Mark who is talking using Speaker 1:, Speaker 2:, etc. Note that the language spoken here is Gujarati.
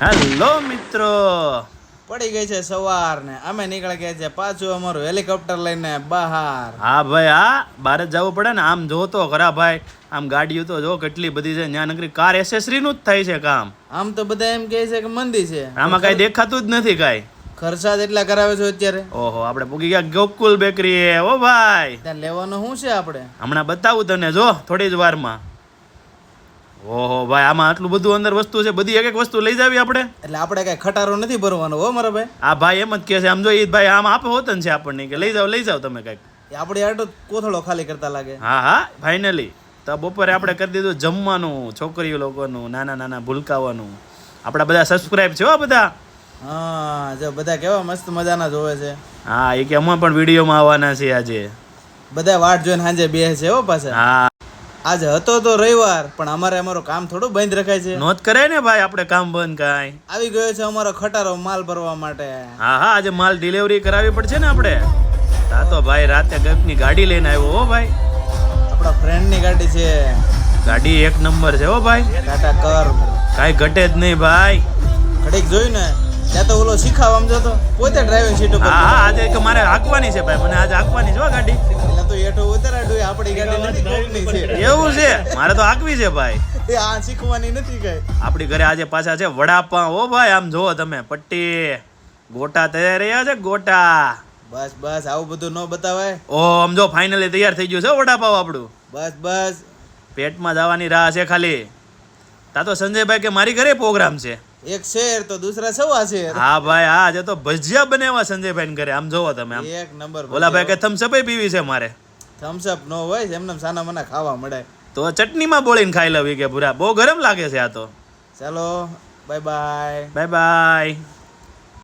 Speaker 1: હેલો મિત્રો,
Speaker 2: પડી ગઈ છે સવાર ને અમે નીકળી ગયા છે પાછું અમારું હેલિકોપ્ટર લઈને બહાર.
Speaker 1: હા ભાઈ, હા બહાર જ જવું પડે ને. આમ જો તો ખરા ભાઈ, આમ ગાડીઓ તો જો કેટલી બધી છે. ત્યાં નકરી કાર એસેસરી નું જ થાય છે કામ.
Speaker 2: આમ તો બધા એમ કહે છે કે મંદી છે,
Speaker 1: આમાં કઈ દેખાતું જ નથી કાઈ.
Speaker 2: ખર્ચા એટલા કરાવે છે અત્યારે.
Speaker 1: ઓહો, આપણે પૂગી ગયા ગોકુલ બેકરી. ઓ ભાઈ,
Speaker 2: ત્યાં લેવાનું શું છે આપણે?
Speaker 1: હમણાં બતાવું તને, જો થોડી જ વારમાં. ઓહો ભાઈ, આમાં આટલું બધું અંદર વસ્તુ છે. બધી એક એક વસ્તુ લઈ જાવી આપણે.
Speaker 2: એટલે આપણે કઈ ખટારો નથી ભરવાનો હો મારા ભાઈ.
Speaker 1: આ ભાઈ એમ જ કહે છે. આમ જો ઈ ભાઈ આમ આપે હોતન છે આપણને કે લઈ જાવ તમે કઈક.
Speaker 2: એ આપણે આટલો કોથળો ખાલી કરતા લાગે.
Speaker 1: હા હા, ફાઇનલી તો બપોરે આપણે કરી દીધું જમવાનું. છોકરીઓ લોકોનું, નાના નાના ભૂલકાવાનું. આપણા બધા સબસ્ક્રાઇબ છે હો બધા.
Speaker 2: હા, જો બધા કેવા મસ્ત મજાના જોવે છે.
Speaker 1: હા, એ કે અમે પણ વિડીયોમાં આવવાના છે આજે.
Speaker 2: બધા વાટ જોઈને સાંજે બેસે છે હો પાછા.
Speaker 1: હા,
Speaker 2: આજે હતો તો રવિવાર, પણ અમારું કામ થોડું બંધ રખાય છે.
Speaker 1: નોંધ કરાય ને ભાઈ, આપણે કામ બંધ કાંઈ.
Speaker 2: આવી ગયો છે અમારો ખટારો માલ ભરવા માટે.
Speaker 1: હા હા, આજે માલ ડિલિવરી કરાવવી પડશે ને આપણે. તા તો ભાઈ રાતે ગઈકની ગાડી લઈને આવ્યો હો ભાઈ.
Speaker 2: આપણા ફ્રેન્ડની ગાડી છે.
Speaker 1: ગાડી એક નંબર છે હો ભાઈ.
Speaker 2: ટાટા કર
Speaker 1: કાંઈ ઘટે જ નહીં ભાઈ.
Speaker 2: ઘડીક જોયું ને ત્યાં તો ઓલો શીખાવા આમ જતો પોતે ડ્રાઇવિંગ સીટ ઉપર.
Speaker 1: હા હા, આજે કે મારે હાંકવાની છે ભાઈ. મને આજે હાંકવાની છે હો ગાડી.
Speaker 2: એટલે તો એઠો ઉતરાડું આપણી ગાડી નથી, કોકની છે.
Speaker 1: એવું છે? મારે તો હાંકવી છે ભાઈ.
Speaker 2: એ આ શીખવાની નથી કઈ.
Speaker 1: આપણી ઘરે આજે પાછા છે વડાપાવ. ઓ ભાઈ, આમ જોવો તમે, પટ્ટી ગોટા તૈયાર રહ્યા છે. ગોટા
Speaker 2: બસ બસ, આવું બધું ન બતાવાય.
Speaker 1: ઓ આમ જો ફાઇનલી તૈયાર થઈ ગયું છે હો વડાપાવ આપણું.
Speaker 2: બસ બસ,
Speaker 1: પેટમાં જવાની રાહ છે ખાલી. તા તો સંજયભાઈ કે મારી ઘરે પ્રોગ્રામ છે.
Speaker 2: એક શેર તો દૂસરા સવા શેર.
Speaker 1: હા ભાઈ, હા આજે તો ભજીયા બનાવ્યા સંજયભાઈ ઘરે. આમ જોવો તમે, આમ
Speaker 2: એક નંબર.
Speaker 1: ઓલા ભાઈ કે થમ્સ અપ પીવી છે મારે.
Speaker 2: થમ્સ અપ નો હોય એમને સાના મના ખાવા મળે.
Speaker 1: તો ચટણીમાં બોળીને ખાઈ લવી કે ભૂરા. બહુ ગરમ લાગે છે આ તો.
Speaker 2: ચાલો બાય બાય.
Speaker 1: Bye bye.